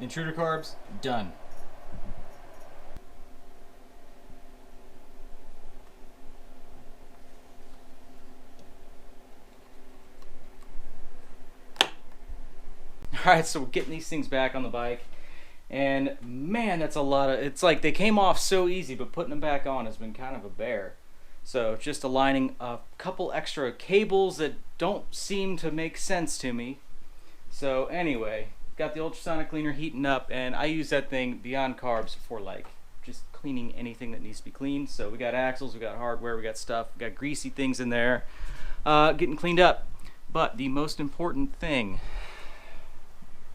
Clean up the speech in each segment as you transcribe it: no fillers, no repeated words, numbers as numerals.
Intruder carbs, done. Alright, so we're getting these things back on the bike. And man, that's a lot of, it's like they came off so easy, but putting them back on has been kind of a bear. So just aligning a couple extra cables that don't seem to make sense to me. So anyway, got the ultrasonic cleaner heating up, and I use that thing beyond carbs for like just cleaning anything that needs to be cleaned. So we got axles, we got hardware, we got stuff, we got greasy things in there, getting cleaned up. But the most important thing,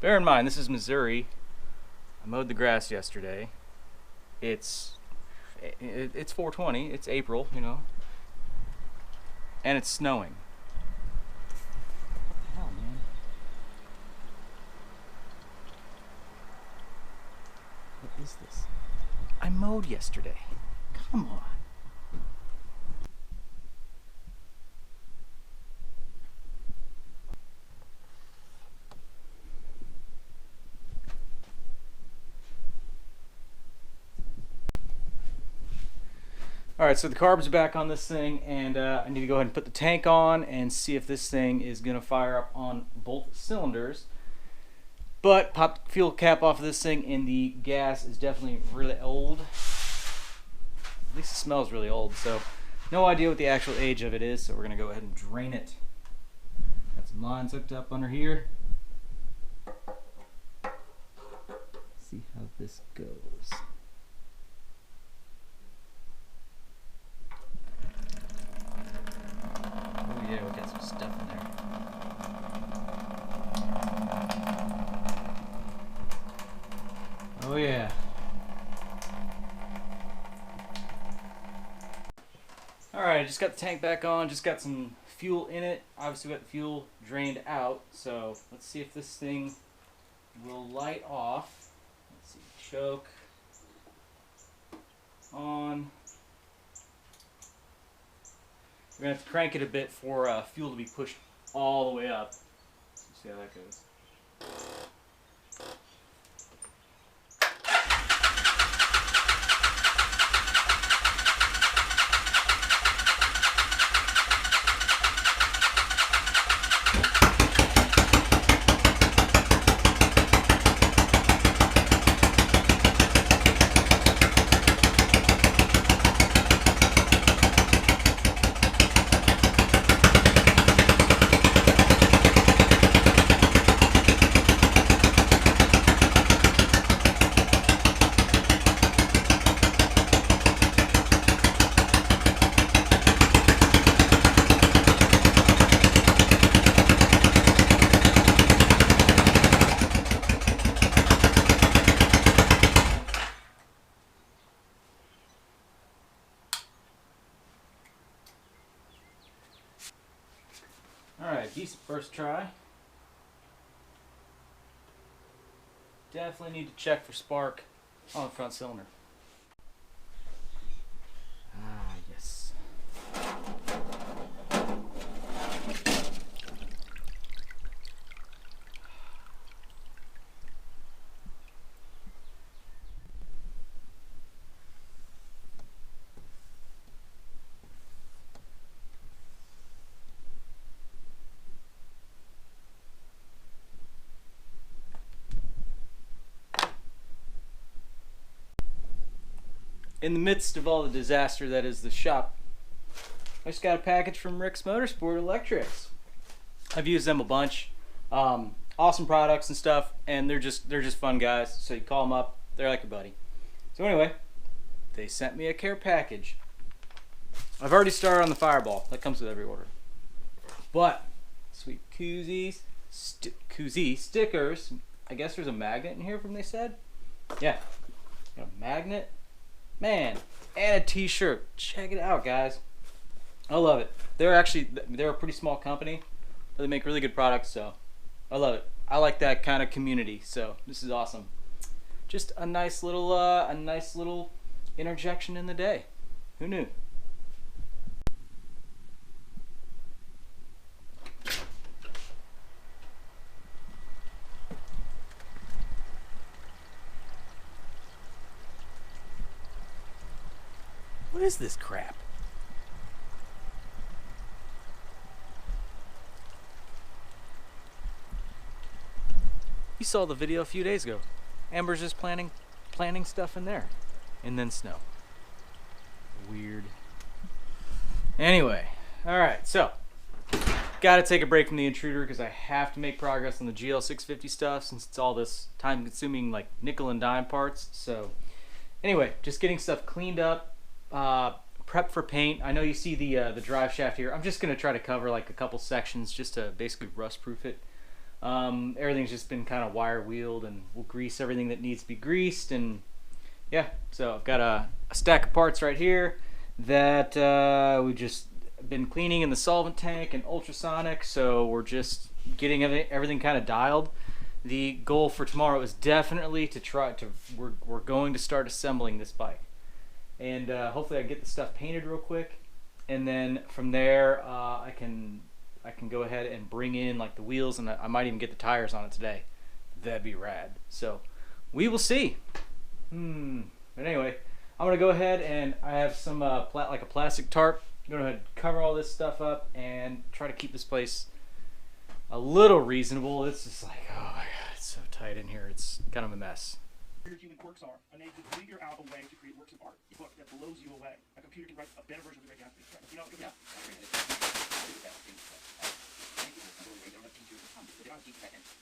bear in mind, this is Missouri. I mowed the grass yesterday. It's 420. It's April, you know, and it's snowing. What the hell, man? What is this? I mowed yesterday. Come on. Alright, so the carbs are back on this thing, and I need to go ahead and put the tank on and see if this thing is going to fire up on both cylinders. But pop the fuel cap off of this thing, and the gas is definitely really old. At least it smells really old, so no idea what the actual age of it is, so we're going to go ahead and drain it. Got some lines hooked up under here. See how this goes. Yeah, we got some stuff in there. Oh yeah. Alright, just got the tank back on, just got some fuel in it. Obviously we got the fuel drained out, so let's see if this thing will light off. Let's see, choke on. We're going to have to crank it a bit for fuel to be pushed all the way up. Let's see how that goes. Alright, decent first try. Definitely need to check for spark on the front cylinder. Ah, yes. In the midst of all the disaster that is the shop, I just got a package from Rick's Motorsport Electrics. I've used them a bunch. Awesome products and stuff, and they're just fun guys. So you call them up, they're like a buddy. So anyway, they sent me a care package. I've already started on the Fireball. That comes with every order. But sweet koozie stickers. I guess there's a magnet in here from they said. Yeah, got a magnet. Man, and a t-shirt. Check it out, guys. I love it. They're a pretty small company, but they make really good products, so I love it. I like that kind of community, so this is awesome. Just a nice little interjection in the day. Who knew? What is this crap? You saw the video a few days ago. Amber's just planning stuff in there. And then snow. Weird. Anyway, alright, so gotta take a break from the Intruder because I have to make progress on the GL650 stuff since it's all this time consuming like nickel and dime parts. So anyway, just getting stuff cleaned up, prep for paint. I know you see the drive shaft here. I'm just gonna try to cover like a couple sections just to basically rust proof it. Everything's just been kind of wire wheeled, and we'll grease everything that needs to be greased. And yeah, so I've got a stack of parts right here that we've just been cleaning in the solvent tank and ultrasonic, so we're just getting everything kind of dialed. The goal for tomorrow is definitely to we're going to start assembling this bike, and hopefully I get the stuff painted real quick, and then from there I can go ahead and bring in like the wheels, and I might even get the tires on it today. That'd be rad. So we will see. But anyway, I'm gonna go ahead, and I have some like a plastic tarp. I'm gonna go ahead and cover all this stuff up and try to keep this place a little reasonable. It's just like, oh my god, it's so tight in here. It's kind of a mess. Your human quirks are unable to figure out a way to create works of art, a book that blows you away. A computer can write a better version of the Great Gatsby. You know, yeah.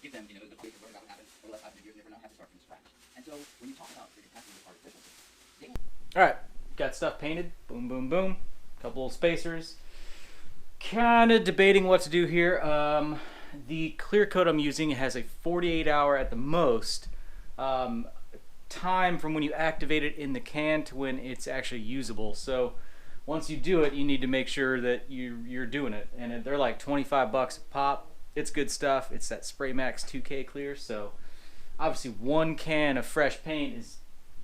Give them, you know, the way to learn about what happened over the last 500 years, never know, have to start from scratch. And so when you talk about the capacity of artificial, alright, got stuff painted. Boom, boom, boom. Couple of spacers. Kind of debating what to do here. The clear coat I'm using has a 48-hour at the most time from when you activate it in the can to when it's actually usable. So once you do it, you need to make sure that you're doing it. And they're like 25 bucks a pop. It's good stuff. It's that Spray Max 2K clear. So obviously one can of fresh paint is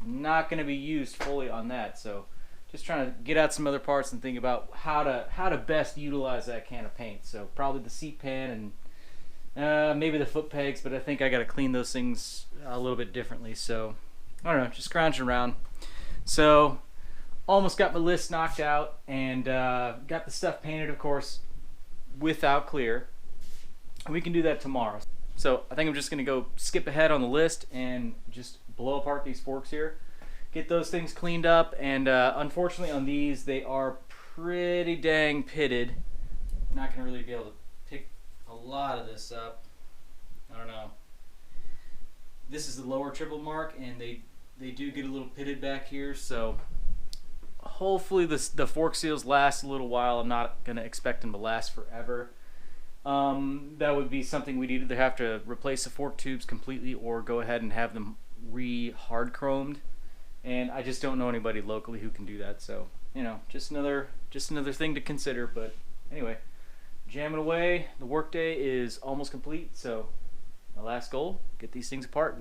not going to be used fully on that. So just trying to get out some other parts and think about how to best utilize that can of paint. So probably the seat pan and maybe the foot pegs, but I think I got to clean those things a little bit differently. So I don't know, just scrounging around. So almost got my list knocked out, and got the stuff painted, of course, without clear. We can do that tomorrow. So I think I'm just gonna go skip ahead on the list and just blow apart these forks here, get those things cleaned up. And unfortunately on these, they are pretty dang pitted. I'm not gonna really be able to pick a lot of this up. I don't know. This is the lower triple mark, and they do get a little pitted back here, so hopefully the fork seals last a little while. I'm not gonna expect them to last forever. That would be something we'd either have to replace the fork tubes completely or go ahead and have them hard chromed, and I just don't know anybody locally who can do that. So, you know, just another thing to consider. But anyway, jamming away. The workday is almost complete, so my last goal, get these things apart.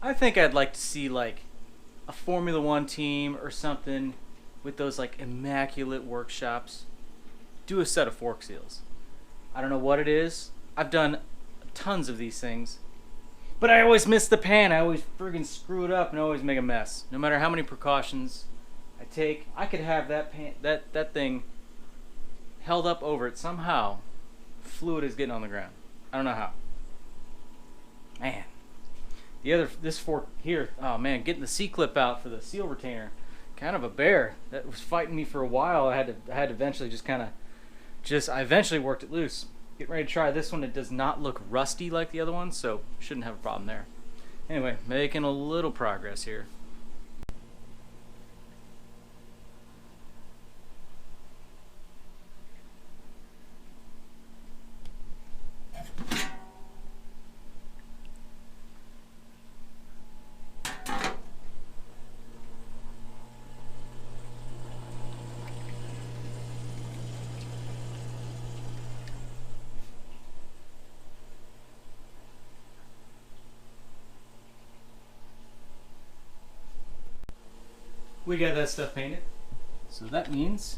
I think I'd like to see like a Formula One team or something with those like immaculate workshops do a set of fork seals. I don't know what it is. I've done tons of these things, but I always miss the pan. I always friggin' screw it up and always make a mess. No matter how many precautions I take, I could have that thing held up over it somehow. Fluid is getting on the ground. I don't know how. Man. This fork here, oh man, getting the C-clip out for the seal retainer, kind of a bear. That was fighting me for a while. I had to eventually I eventually worked it loose. Getting ready to try this one. It does not look rusty like the other one, so shouldn't have a problem there. Anyway, making a little progress here. we got that stuff painted. So that means,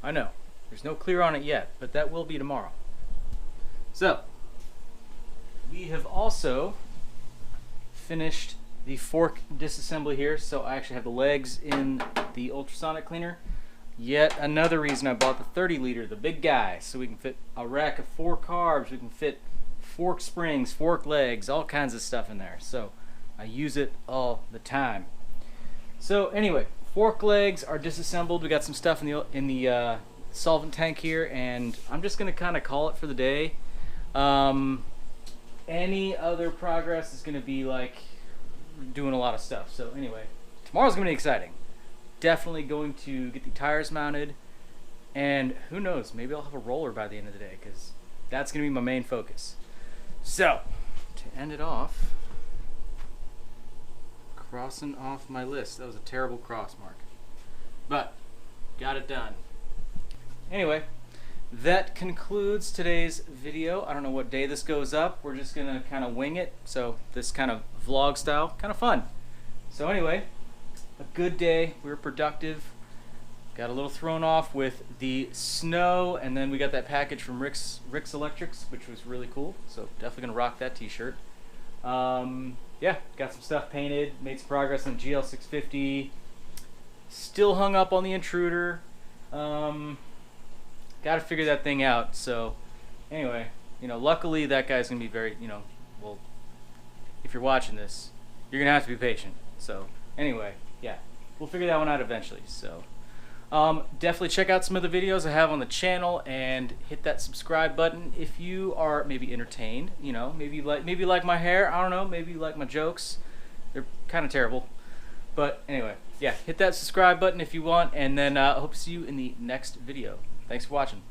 I know, there's no clear on it yet, but that will be tomorrow. So, we have also finished the fork disassembly here. So I actually have the legs in the ultrasonic cleaner. Yet another reason I bought the 30 liter, the big guy, so we can fit a rack of 4 carbs, we can fit fork springs, fork legs, all kinds of stuff in there. So I use it all the time. So anyway, fork legs are disassembled. We got some stuff in the solvent tank here, and I'm just gonna kind of call it for the day. Any other progress is gonna be like doing a lot of stuff. So anyway, tomorrow's gonna be exciting. Definitely going to get the tires mounted, and who knows, maybe I'll have a roller by the end of the day, because that's gonna be my main focus. So to end it off, crossing off my list. That was a terrible cross mark, but got it done. Anyway, that concludes today's video. I don't know what day this goes up. We're just gonna kind of wing it. So this kind of vlog style, kind of fun. So anyway, a good day. We were productive. Got a little thrown off with the snow, and then we got that package from Rick's Electrics, which was really cool. So definitely gonna rock that t-shirt. Yeah, got some stuff painted, made some progress on the GL650. Still hung up on the Intruder. Got to figure that thing out. So anyway, luckily that guy's gonna be very, well, if you're watching this, you're gonna have to be patient. So anyway, yeah, we'll figure that one out eventually. So definitely check out some of the videos I have on the channel, and hit that subscribe button if you are maybe entertained. Maybe you like my hair. I don't know. Maybe you like my jokes. They're kind of terrible, but anyway, yeah, hit that subscribe button if you want, and then I hope to see you in the next video. Thanks for watching.